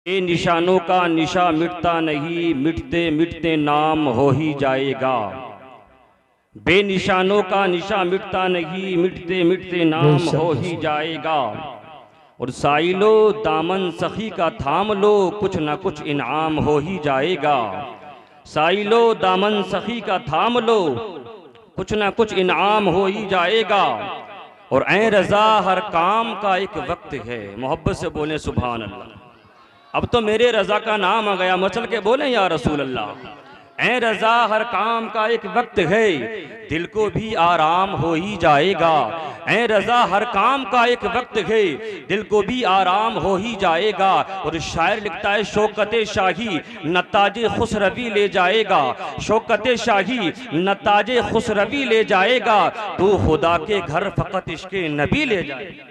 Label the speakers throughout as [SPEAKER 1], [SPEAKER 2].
[SPEAKER 1] ये निशानों का निशा मिटता नहीं, मिटते मिटते नाम हो ही जाएगा। बेनिशानों का निशा मिटता नहीं, मिटते मिटते नाम हो ही जाएगा। और साइलो दामन सखी का थाम लो, कुछ ना कुछ इनाम हो ही जाएगा। साइलो दामन सखी का थाम लो, कुछ ना कुछ इनाम हो ही जाएगा। और ऐ रज़ा हर काम का एक वक्त है। मोहब्बत से बोले सुभान अल्लाह। अब तो मेरे रज़ा का नाम आ गया, मचल के बोले या रसूल अल्लाह। ऐ रज़ा हर काम का एक वक्त है, दिल को भी आराम हो ही जाएगा। ऐ रज़ा हर काम का एक वक्त है, दिल को भी आराम हो ही जाएगा। और शायर लिखता है शौकत शाही नताजे खुसरवी ले जाएगा। शौकत शाही नताजे खुसरवी ले जाएगा। तू खुदा के घर फकत इश्क़े नबी ले जाएगा।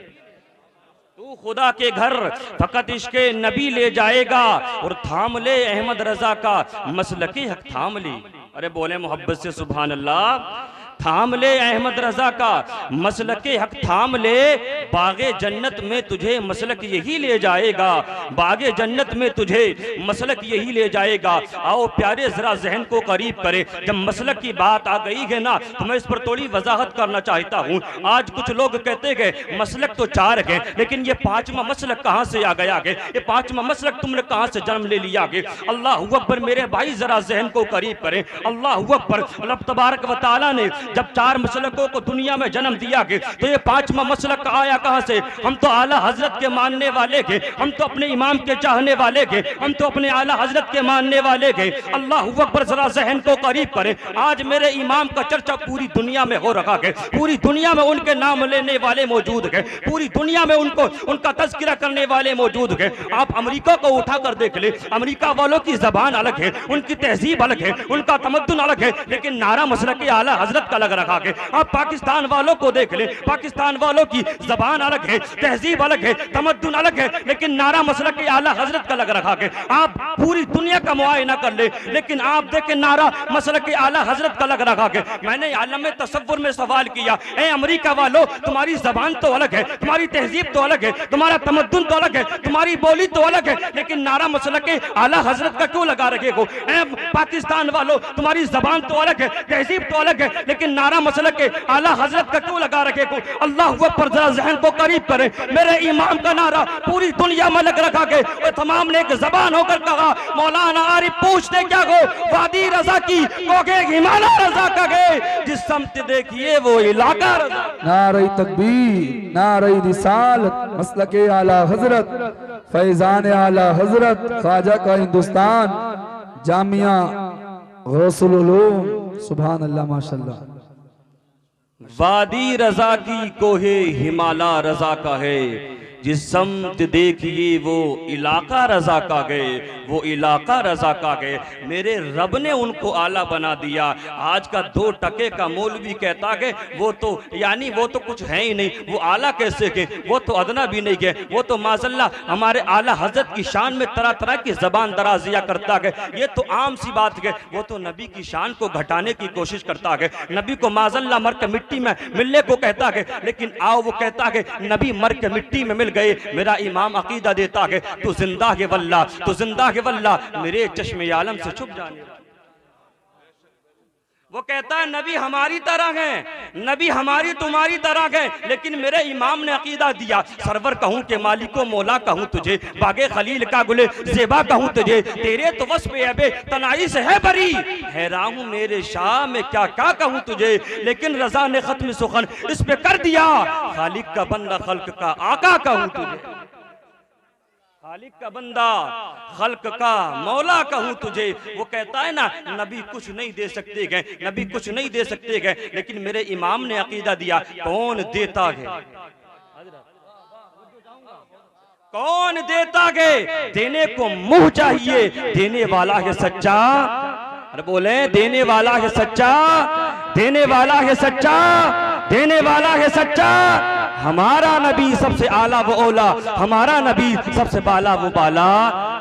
[SPEAKER 1] तू खुदा के घर फकत इश्क़े नबी ले जाएगा। और थाम ले अहमद रजा का मसलकी हक थाम ले। अरे बोले मोहब्बत से सुभान अल्लाह। थाम ले अहमद रजा का मसलके हक थाम ले, बागे जन्नत में तुझे मसलक यही ले जाएगा। बागे जन्नत में तुझे मसलक यही ले जाएगा। आओ प्यारे जरा जहन को करीब करें। जब मसलक की बात आ गई है ना, तो मैं इस पर थोड़ी वजाहत करना चाहता हूँ। आज कुछ लोग कहते गए मसलक तो 4 है, लेकिन ये 5वां मसलक कहाँ से आ गया है? ये 5वां मसलक तुमने कहाँ से जन्म ले लिया है? अल्लाह अकबर मेरे भाई, जरा जहन को करीब करें। अल्लाह अकबर। अल्लाह तबारक व तआला ने जब 4 मसलकों को दुनिया में जन्म दिया गया, तो ये 5वां मसलक आया कहां से? हम तो आला हजरत के मानने वाले के, हम तो अपने इमाम के चाहने वाले के, हम तो अपने आला हजरत के मानने वाले के। अल्लाह अकबर। जरा जहन को करीब करें। आज मेरे इमाम का चर्चा पूरी दुनिया में हो रहा है। पूरी दुनिया में उनके नाम लेने वाले मौजूद है। पूरी दुनिया में उनको उनका तज़किरा करने वाले मौजूद है। आप अमेरिका को उठा कर देख ले, अमेरिका वालों की जबान अलग है, उनकी तहजीब अलग है, उनका तमद्दुन अलग है, लेकिन नारा मसलक आला हजरत का लग रखा है। आप पाकिस्तान वालों को देख ले, पाकिस्तान वालों की जबान अलग है, तहजीब अलग है, तमद्दुन अलग है, लेकिन नारा मसलक आला हजरत का लग रखा है। आप पूरी दुनिया का मुआयना कर ले, लेकिन आप देखें नारा मसलक आला हजरत का लग रखा है। मैंने आलम तसव्वुर में सवाल किया, ए अमेरिका वालों, तुम्हारी जबान तो अलग है, तुम्हारी तहजीब तो अलग है, तुम्हारा तमद्दुन तो अलग है, तुम्हारी बोली तो अलग है, लेकिन नारा मसलक आला हजरत का क्यों लगा रखे हो? पाकिस्तान वालों, तुम्हारी जबान तो अलग है, तहजीब तो अलग है, लेकिन नारा मसलक के आला हजरत का क्यों लगा रखे को? अल्लाह अकबर। जरा जहन को करीब करें। मेरे इमाम का नारा पूरी दुनिया में लग रखा है। और तमाम ने एक जबान होकर कहा, मौलाना आरिफ पूछते क्या हो? वादी रजा की कोगे हिमालय रजा का गए, जिस समत देखिए वो इलाका रजा।
[SPEAKER 2] नारे तकबीर, नारे रिसालत, मसलके आला हजरत, फैजान आला हजरत, ख्वाजा का हिंदुस्तान, जामिया गौसुल उलूम। सुभान अल्लाह, माशाअल्लाह।
[SPEAKER 1] वादी रजा की कोहे हिमाला रजा का है, जिस समत देखिए वो इलाका रजा का गए, वो इलाका रजा का गए। मेरे रब ने उनको आला बना दिया। आज का 2 टके का मौलवी कहता है वो तो यानी वो तो कुछ है ही नहीं, वो आला कैसे के? वो तो अदना भी नहीं है, वो तो माज़ल्ला हमारे आला हजरत की शान में तरह तरह की जबान दराजिया करता है। ये तो आम सी बात है। वो तो नबी की शान को घटाने की कोशिश करता है। नबी को माज़ल्ला मर के मिट्टी में मिलने को कहता है, लेकिन आओ वो कहता है नबी मर के मिट्टी में मिल गए। मेरा इमाम अकीदा देता है तू जिंदा है वल्ला, तू जिंदा है वल्ला, मेरे चश्मे आलम से छुप जाने। वो कहता है नबी हमारी तरह है, नबी हमारी तुम्हारी तरह है, लेकिन मेरे इमाम ने अकीदा दिया सरवर कहूं के मालिको मौला कहूं तुझे, बागे खलील का गुले ज़ेबा कहूं तुझे, तेरे तो वस्फ़ अबे तनाई से है बरी, हैरान हूं मेरे शाह में क्या क्या कहूं तुझे, लेकिन रजा ने खत्म सुखन इस पे कर दिया, खालिक का बंदा खल्क का आका कहूं तुझे, खालिक का बंदा खल्क का मौला कहूं तुझे। वो कहता है ना नबी कुछ नहीं दे सकते गए, नबी कुछ नहीं दे सकते गए, लेकिन मेरे इमाम ने अकीदा दिया कौन देता है, कौन देता है? देने को मुंह चाहिए, देने वाला है सच्चा। अरे बोले देने वाला है सच्चा, देने वाला है सच्चा, देने वाला है सच्चा। हमारा नबी सबसे आला वो औला, हमारा नबी सबसे बाला वो बाला,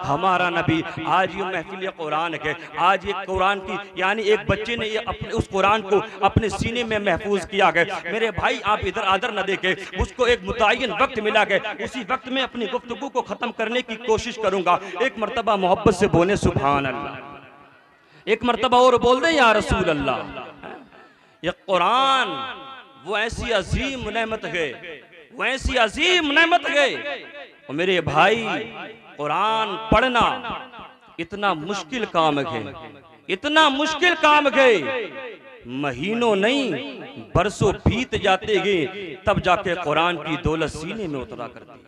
[SPEAKER 1] हमारा नबी। आज ये महफिल कुरान है, आज ये कुरान की यानी एक बच्चे ने ये अपने उस कुरान को अपने सीने में महफूज किया गया। मेरे भाई आप इधर आदर न देखे, उसको एक मुतय्यन वक्त मिला गया, उसी वक्त में अपनी गुफ्तगू को खत्म करने की कोशिश करूंगा। एक मर्तबा मोहब्बत से बोले सुभान अल्लाह, एक मर्तबा और बोल दे या रसूल अल्लाह। ये कुरान वो ऐसी अजीम नेमत है, वो ऐसी अजीम नेमत है। और मेरे भाई कुरान पढ़ना इतना मुश्किल काम है, इतना मुश्किल काम है। महीनों नहीं बरसों बीत जाते गए तब जाके कुरान की दौलत सीने में उतरा करती है।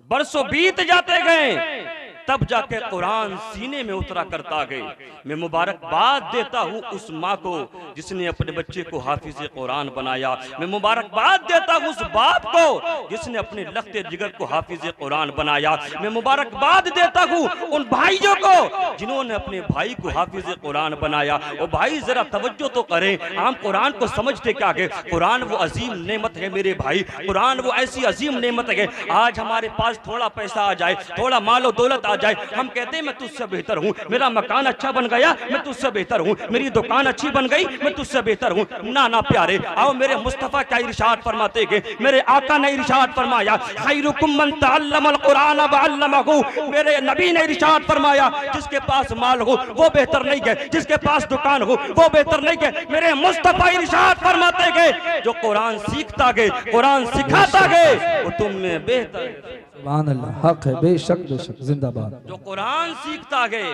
[SPEAKER 1] बरसों बीत जाते गए तब जाके कुरान सीने में उतरा करता गए। मैं मुबारकबाद देता हूँ उस माँ को जिसने अपने बच्चे को हाफिज कुरान बनाया। मैं मुबारकबाद देता हूँ उस बाप को जिसने अपने लख्ते जिगर को हाफिज कुरान बनाया। मैं मुबारकबाद देता हूँ उन भाइयों को जिन्होंने अपने भाई को हाफिज कुरान बनाया। और भाई जरा तवज्जो तो करें, हम कुरान को समझते क्या है। कुरान वो अजीम नेमत है मेरे भाई, कुरान वो ऐसी अजीम नेमत है। आज हमारे पास थोड़ा पैसा आ जाए, थोड़ा मालो दौलत आ जाए, हम कहते हैं मैं तुझसे बेहतर हूँ, मेरा मकान अच्छा बन गया मैं तुझसे बेहतर हूँ, मेरी दुकान अच्छी बन गई मैं तुझसे बेहतर हूँ। ना ना प्यारे, आओ मेरे मुस्तफा क्या इरशाद फरमाते गए, मेरे आका ने इरशाद फरमाया खैरुकुम मन तअल्लमल कुरान व अल्लमहु। मेरे नबी ने इरशाद फरमाया जिसके पास माल हो वो बेहतर नहीं है, जिसके पास दुकान हो वो बेहतर नहीं है। मेरे मुस्तफा इरशाद फरमाते गए जो कुरान सीखता गए, कुरान सिखाता गए वो तुम में बेहतर।
[SPEAKER 2] सुभान अल्लाह, हक है, बेशक बेशक, जिंदाबाद।
[SPEAKER 1] जो कुरान सीखता गए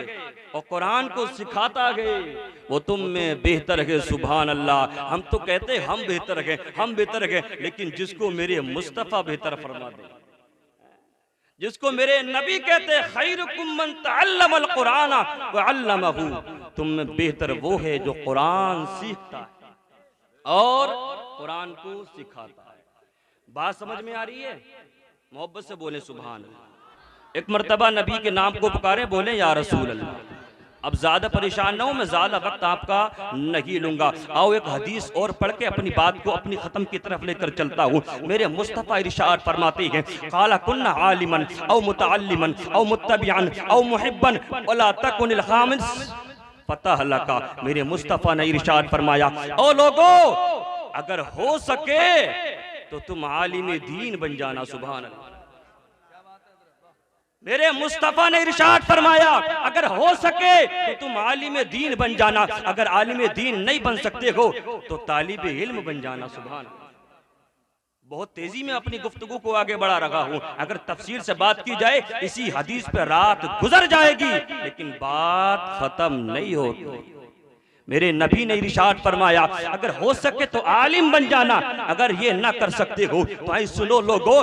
[SPEAKER 1] और कुरान को सिखाता गए वो तुम में बेहतर है। सुभान अल्लाह। हम तो कहते हम बेहतर है, हम बेहतर है, लेकिन जिसको मेरे मुस्तफा बेहतर फरमा दे, जिसको मेरे नबी कहते खैरुकुम मन तअल्लमल कुरान व अल्लमहु, तुम में बेहतर वो है जो कुरान सीखता है और कुरान को सिखाता है। बात समझ में आ रही है? मोहब्बत से बोले सुभान अल्लाह। एक मर्तबा नबी के नाम को पुकारे, बोले या रसूल अल्लाह। अब ज्यादा परेशान ना हो, मैं ज्यादा वक्त आपका नहीं लूंगा। आओ एक हदीस और पढ़ के अपनी बात को अपनी खत्म की तरफ लेकर चलता हूँ। मेरे मुस्तफा इरशाद फरमाते हैं काला कुन्ना आलिमन औ मुतअल्लिमन औ मुत्तबिअन औ मुहिब्बन वला तकुनिल खामिस फतह लका। मेरे मुस्तफा ने इरशाद फरमाया ओ लोगो, अगर हो सके तो तुम आलिम दीन बन जाना। सुभान अल्लाह। मेरे मुस्तफा ने इरशाद फरमाया अगर हो सके तो तुम आलिम दीन बन जाना, अगर आलिम दीन नहीं बन सकते हो तो तालिब इल्म बन जाना। सुभान अल्लाह। बहुत तेजी में अपनी गुफ्तगू को आगे बढ़ा रहा हूं। अगर तफसील से बात की जाए इसी हदीस पर रात गुजर जाएगी, लेकिन बात खत्म नहीं होती। मेरे नबी ने इरशाद फरमाया अगर हो सके तो आलिम बन जाना, अगर ये ना कर सकते हो तो आई सुनो लोगो,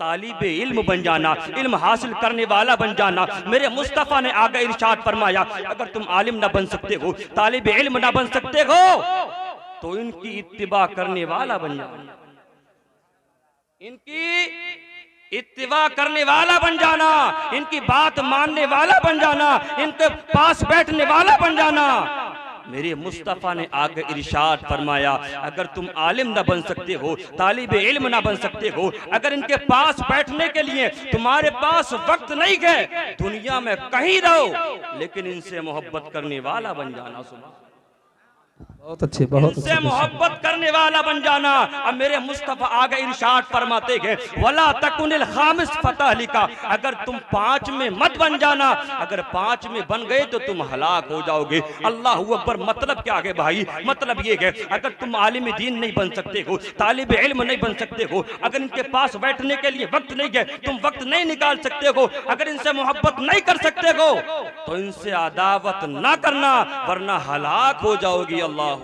[SPEAKER 1] तालिब इल्म बन जाना, इल्म हासिल करने वाला बन जाना। मेरे मुस्तफा ने आगे इरशाद फरमाया अगर तुम आलिम ना बन सकते हो, तालिब इल्म ना बन सकते हो तो इनकी इत्तिबा करने वाला बन जाना, इनकी इत्तिबा करने वाला बन जाना, इनकी बात मानने वाला बन जाना, इनके पास बैठने वाला बन जाना। मेरे मुस्तफा ने आगे इरशाद फरमाया अगर तुम आलिम ना बन सकते हो, तालिब इल्म ना बन सकते हो, अगर इनके पास बैठने के लिए तुम्हारे पास वक्त नहीं है, दुनिया में कहीं रहो लेकिन इनसे मोहब्बत करने वाला बन जाना। सुना,
[SPEAKER 2] बहुत अच्छे, बहुत
[SPEAKER 1] इनसे मोहब्बत करने वाला बन जाना। अब मेरे मुस्तफा आगे इरशाद फरमाते हैं वला तकुनिल खामिस फतह लिका, अगर तुम 5 में मत बन जाना, अगर 5 में बन गए तो तुम हलाक हो जाओगे। अल्लाह अकबर। मतलब क्या है भाई? मतलब ये है अगर तुम आलिम दीन नहीं बन सकते हो, तालिब इल्म नहीं बन सकते हो, अगर इनके पास बैठने के लिए वक्त नहीं है, तुम वक्त नहीं निकाल सकते हो, अगर इनसे मोहब्बत नहीं कर सकते हो तो इनसे अदावत ना करना वरना हलाक हो जाओगी। अल्लाह।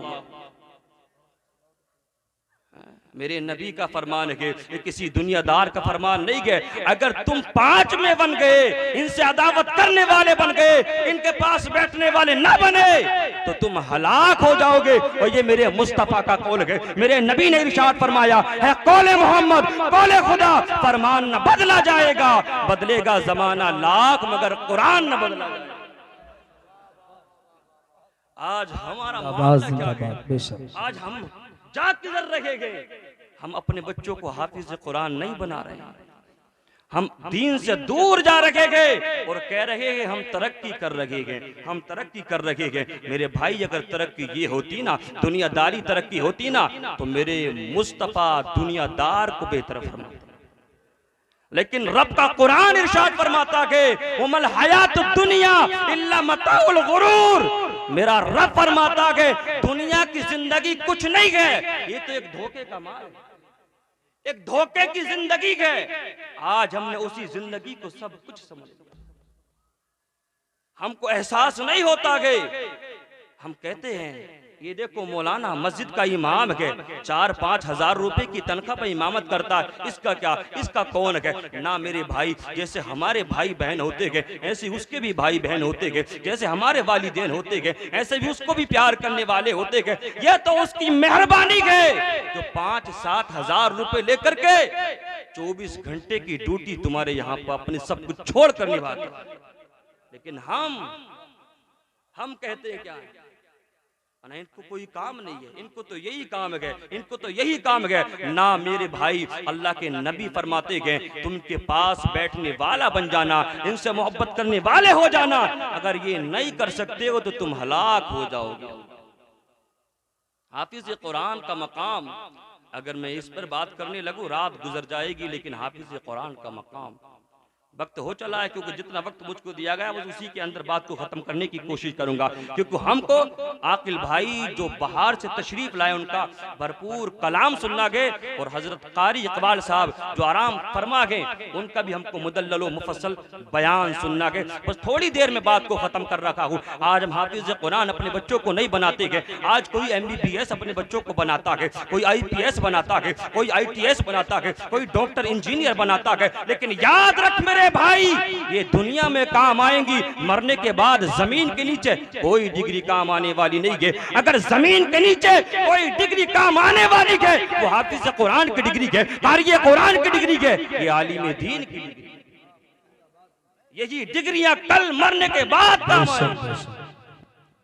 [SPEAKER 1] मेरे नबी का फरमान है, ये किसी दुनियादार का फरमान नहीं है। अगर तुम 5 में बन गए, इनसे अदावत करने वाले बन गए, इनके पास बैठने वाले ना बने तो तुम हलाक हो जाओगे। और ये मेरे मुस्तफा का कौल है। मेरे नबी ने इरशाद फरमाया है कौले मोहम्मद कौले खुदा, फरमान न बदला जाएगा, बदलेगा जमाना लाख मगर कुरान न बदला जाएगा। आज हमारा मामला क्या है? आज हम जा किधर रहेंगे? हम अपने बच्चों को हाफिज कुरान नहीं बना रहे हैं, हम दीन से दूर जा रखे गए और कह रहे हैं हम तरक्की कर रहे हैं, हम तरक्की कर रहे हैं। मेरे भाई, अगर तरक्की ये होती ना, दुनियादारी तरक्की होती ना, तो मेरे मुस्तफा दुनियादार को बेहतर फरमाते। लेकिन रब का कुरान इरशाद फरमाता है उमल हयात दुनिया इल्ला मताउल गुरूर। मेरा रब फरमाता है दुनिया की जिंदगी कुछ नहीं है, ये तो एक धोखे का माल है, एक धोखे की जिंदगी है। आज हमने उसी जिंदगी को सब कुछ समझ लिया, हमको एहसास नहीं होता है। हम कहते हैं ये देखो मौलाना मस्जिद का इमाम है, 4-5 हजार रुपए की तनख्वाह पर इमामत करता है, इसका क्या, इसका कौन है? ना मेरे भाई, जैसे हमारे भाई बहन होते हैं ऐसे उसके भी भाई बहन होते हैं, जैसे हमारे वालिदैन होते हैं ऐसे भी उसको भी प्यार करने वाले होते हैं। यह तो उसकी मेहरबानी है जो 5-7 हजार रुपए लेकर के 24 घंटे की ड्यूटी तुम्हारे यहाँ पर अपने सब कुछ छोड़ कर निभाते। लेकिन हम कहते हैं क्या है? इनको कोई काम नहीं है, इनको तो यही काम है, इनको तो यही काम है। ना मेरे भाई, अल्लाह के नबी फरमाते गए तुम इनके पास बैठने वाला बन जाना, इनसे मोहब्बत करने वाले हो जाना। अगर ये नहीं कर सकते हो तो तुम हलाक हो जाओगे। हाफिज कुरान का मकाम, अगर मैं इस पर बात करने लगूं रात गुजर जाएगी, लेकिन हाफिज कुरान का मकाम, वक्त हो चला है क्योंकि जितना वक्त मुझको दिया गया वो उसी के अंदर बात को खत्म करने की कोशिश करूंगा, क्योंकि हमको आकिल भाई जो बाहर से तशरीफ लाए उनका भरपूर कलाम सुनना गए, और हजरत कारी इकबाल साहब जो आराम फरमा गए उनका भी हमको मुदल्लल व मुफस्सल बयान सुनना गए। बस थोड़ी देर में बात को खत्म कर रखा हूँ। आज हम हाफिज कुरान अपने बच्चों को नहीं बनाते गए, आज कोई MBBS अपने बच्चों को बनाता है, कोई IPS बनाता है, कोई ITS बनाता है, कोई डॉक्टर इंजीनियर बनाता है। लेकिन याद रख मेरे भाई, ये दुनिया में काम आएंगी, मरने के बाद जमीन के नीचे कोई डिग्री काम आने वाली नहीं है। अगर जमीन के नीचे कोई डिग्री काम आने वाली है वो हाफिज कुरान की डिग्री है, कारी कुरान की डिग्री है, ये आलिम दीन की डिग्री। यही डिग्रियां कल मरने के बाद काम आएंगी।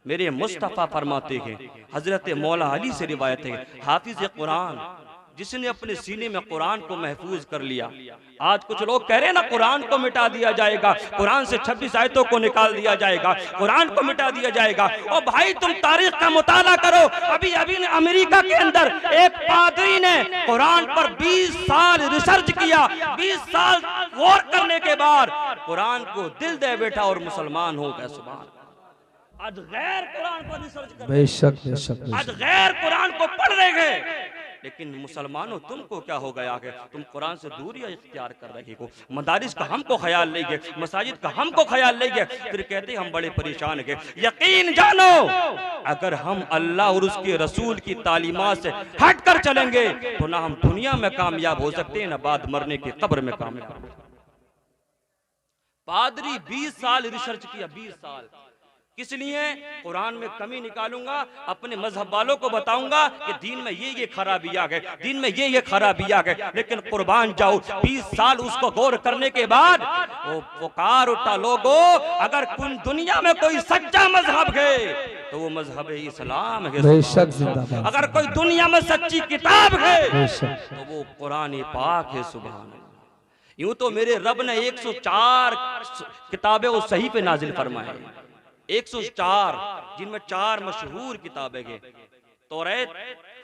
[SPEAKER 1] मेरे मुस्तफा फरमाते हैं, हजरत मौला अली से रिवायत है, हाफिज कुरान जिसने अपने सीने में कुरान को महफूज कर लिया। आज कुछ लोग कह रहे हैं ना कुरान को मिटा दिया जाएगा, कुरान से 26 आयतों को निकाल दिया जाएगा, कुरान को मिटा दिया जाएगा। और भाई तुम तारीख का मुताला करो, अभी अमेरिका के अंदर एक पादरी ने कुरान पर 20 साल रिसर्च किया, 20 साल गौर करने के बाद कुरान को दिल दे बैठा और मुसलमान हो गया। सुभान। आज गैर कुरान पर रिसर्च कर, बेशक आज गैर कुरान को पढ़ रहे हैं। लेकिन मुसलमानों तुमको क्या हो गया है, तुम कुरान से दूरियां इख्तियार कर रहे हो। मदारिस का हमको ख्याल नहीं है, मसाजिद का हमको ख्याल नहीं है, फिर कहते हम बड़े परेशान हैं। यकीन जानो अगर हम अल्लाह और उसके रसूल की तालीमात से हट कर चलेंगे तो ना हम दुनिया में कामयाब हो सकते हैं, ना बाद मरने की कब्र में कामयाब। पादरी 20 साल रिसर्च किया, 20 साल किस लिए? कुरान में कमी निकालूंगा, अपने मजहब वालों को बताऊंगा कि दीन में ये खराबियां है, दीन में ये खराबियां है। लेकिन कुर्बान जाओ, 20 साल उसको गौर करने के बाद वो पुकार उठा, लोगो अगर दुनिया में कोई सच्चा मजहब है तो वो मजहब इस्लाम है। अगर कोई दुनिया में सच्ची किताब है तो वो कुरान पाक है। सुभान। यूं तो मेरे रब ने 104 किताबें उस सही पे नाजिल फरमाए, 104 जिनमें 4 मशहूर किताबें हैं। तौरात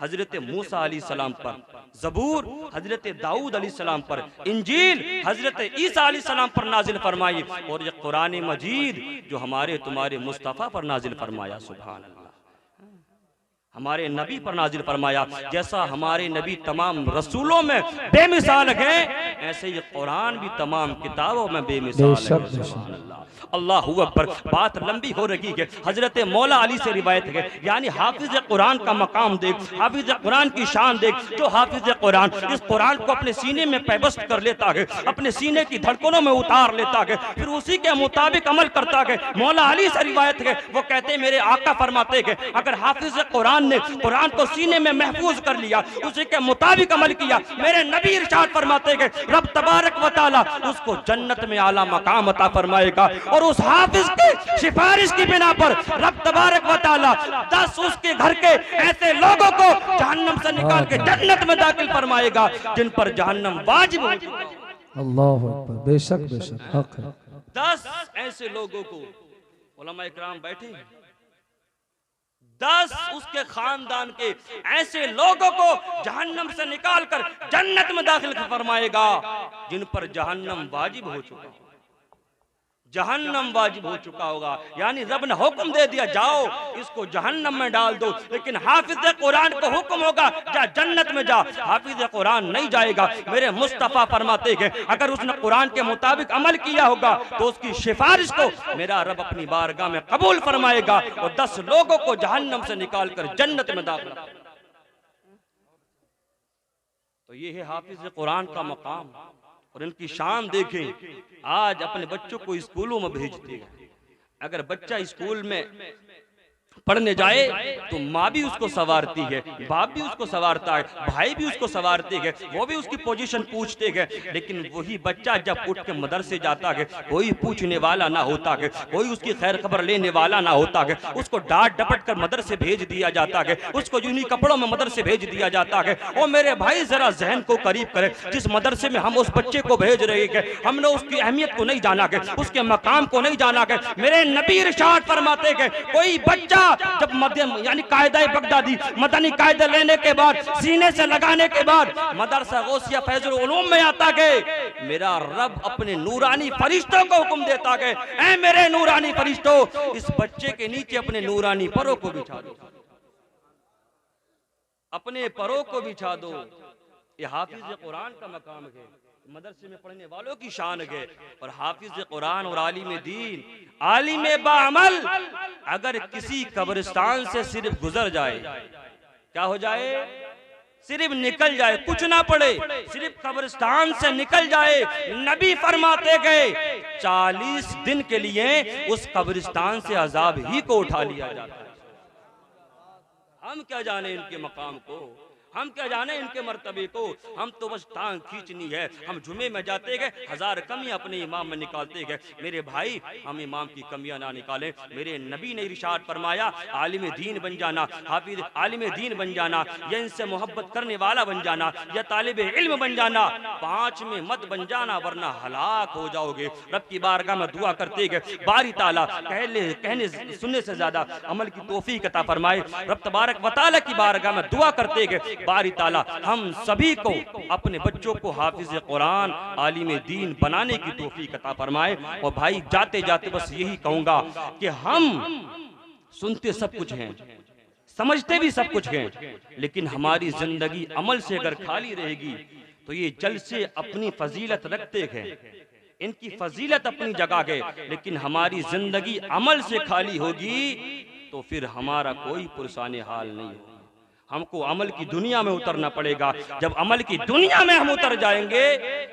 [SPEAKER 1] हजरत मूसा अलैहिस्सलाम पर, जबूर हजरत दाऊद अलैहिस्सलाम पर, इंजील हजरत ईसा अलैहिस्सलाम पर नाजिल फरमाई, और ये कुरान मजीद जो हमारे तुम्हारे मुस्तफ़ा पर नाजिल फरमाया। सुभान अल्लाह। हमारे नबी पर नाजिल फरमाया। जैसा हमारे नबी तमाम रसूलों में बेमिसाल है, ऐसे ये कुरान भी तमाम किताबों में बेमिसाल है। सुभान अल्लाह। अल्लाहू अकबर। बात लंबी हो रही है। हजरत मौला अली से रिवायत है, यानी हाफिज कुरान का मकाम देख, हाफिज कुरान की शान देख। जो हाफिज कुरान इस कुरान को अपने सीने में पैबस्त कर लेता है, अपने सीने की धड़कनों में उतार लेता है, फिर उसी के मुताबिक अमल करता है। मौला अली से रिवायत है, वो कहते हैं मेरे आका फरमाते हैं, अगर हाफिज कुरान ने कुरान को सीने में महफूज कर लिया, उसी के मुताबिक अमल किया, मेरे नबी इरशाद फरमाते हैं रब तबारक व तआला उसको जन्नत में आला मकाम अता फरमाएगा। और उस हाफिज के सिफारिश की बिना पर रब तबारक व तआला 10 उसके घर के ऐसे लोगों को जहन्नम से निकाल के जन्नत में दाखिल फरमाएगा जिन पर जहन्नम वाजिब हो चुका है।
[SPEAKER 2] अल्लाह अकबर, बेशक बेशक हक है।
[SPEAKER 1] 10 ऐसे लोगों को उलमा इकराम बैठे, 10 उसके खानदान के ऐसे लोगों को जहन्नम से निकालकर जन्नत में दाखिल फरमाएगा जिन पर जहन्नम वाजिब हो चुका, जहन्नम वाजिब हो चुका होगा। यानी रब ने हुक्म दे दिया जाओ इसको जहन्नम में डाल दो, लेकिन हाफिज कुरान को हुक्म होगा जा जन्नत में जा। हाफिज कुरान नहीं जाएगा। मेरे मुस्तफा फरमाते हैं अगर उसने कुरान के मुताबिक अमल किया होगा तो उसकी सिफारिश को मेरा रब अपनी बारगाह में कबूल फरमाएगा और 10 लोगों को जहन्नम से निकालकर जन्नत में दाखिल। तो ये है हाफिज कुरान का मकाम और इनकी शान देखें। आज अपने बच्चों को स्कूलों में भेजते हैं, अगर बच्चा स्कूल में पढ़ने जाए तो माँ भी उसको संवारती है, बाप भी उसको संवारता है, भाई भी उसको संवारते हैं, वो भी उसकी पोजीशन पूछते हैं। लेकिन वही बच्चा जब उठ के मदरसे जाता है कोई पूछने वाला ना होता है, कोई उसकी खैर खबर लेने वाला ना होता है, उसको डांट डपट कर मदरसे भेज दिया जाता है, उसको यूनी कपड़ों में मदरसे भेज दिया जाता है। ओ मेरे भाई जरा जहन को करीब करे, जिस मदरसे में हम उस बच्चे को भेज रहे हैं हमने उसकी अहमियत को नहीं जाना है, उसके मकाम को नहीं जाना है। मेरे नबी इरशाद फरमाते हैं कोई बच्चा जब यानी कायदा बगदादी मदनी कायदा लेने के बाद सीने से लगाने के बाद मदरसा गौसिया फैजुल उलूम में आता है, मेरा रब अपने नूरानी फरिश्तों को हुक्म देता है ऐ मेरे नूरानी फरिश्तों इस बच्चे के नीचे अपने नूरानी परों को बिछा दो, अपने परों को बिछा दो। ये हाफिज कुरान का मकाम है, मदरसे में पढ़ने वालों की शान है। और हाफिज कुरान और आलिम दीन आलिम बाअमल अगर किसी कब्रिस्तान से सिर्फ गुजर जाए, क्या हो जाए, सिर्फ निकल जाए, कुछ ना पड़े, सिर्फ कब्रिस्तान से निकल जाए, नबी फरमाते गए 40 दिन के लिए उस कब्रिस्तान से अजाब ही को उठा लिया जाता है। हम क्या जाने इनके मकाम को, हम क्या जाने इनके मर्तबे को, हम तो बस टांग खींचनी है। हम जुमे में जाते गए 1000 कमियां अपने इमाम में निकालते गए। मेरे भाई हम इमाम की कमियां ना निकालें। मेरे नबी ने इरशाद फरमाया आलिम दीन बन जाना, हाफिज आलिम दीन बन जाना, या इनसे मोहब्बत करने वाला बन जाना, या तालिब इल्म बन जाना, 5 में मत बन जाना वरना हलाक हो जाओगे। रब की बारगाह में दुआ करते गए बारी ताला कहने सुनने से ज्यादा अमल की तौफीक अता फरमाए। रब तबारक व तआला की बारगाह में दुआ करते गए बारी ताला हम सभी को अपने बच्चों को हाफिज कुरान आलिम दीन बनाने की तौफीक अता फरमाए। और भाई जाते जाते बस यही कहूंगा कि हम सुनते सब कुछ हैं, समझते भी सब कुछ हैं, लेकिन हमारी जिंदगी अमल से अगर खाली रहेगी तो ये जलसे अपनी फजीलत रखते हैं, इनकी फजीलत अपनी जगह है, लेकिन हमारी जिंदगी अमल से खाली होगी तो फिर हमारा कोई पुरसाने हाल नहीं होगा। हमको अमल की दुनिया में उतरना पड़ेगा। जब अमल की दुनिया में हम उतर जाएंगे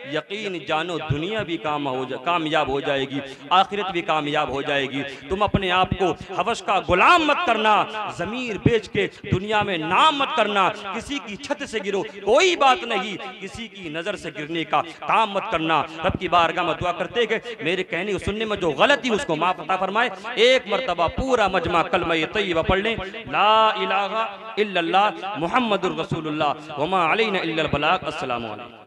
[SPEAKER 1] यकीन जानो दुनिया भी कामयाब हो जाएगी, आखिरत भी कामयाब हो जाएगी। तुम अपने आप को हवस का गुलाम मत करना, जमीर बेच के दुनिया में नाम मत करना, किसी की छत से गिरो कोई बात नहीं, किसी की नजर से गिरने का काम मत करना। रब की बारगाह में दुआ करते गए मेरे कहने सुनने में जो गलती उसको माफ अता फरमाए। एक मर्तबा पूरा मजमा कलमा तय्यबा पढ़ लें, ला इलाहा इल्लल्लाह मुहम्मदुर रसूलुल्लाह वमा अलैना इल्लल बलाग। अस्सलामु अलैकुम।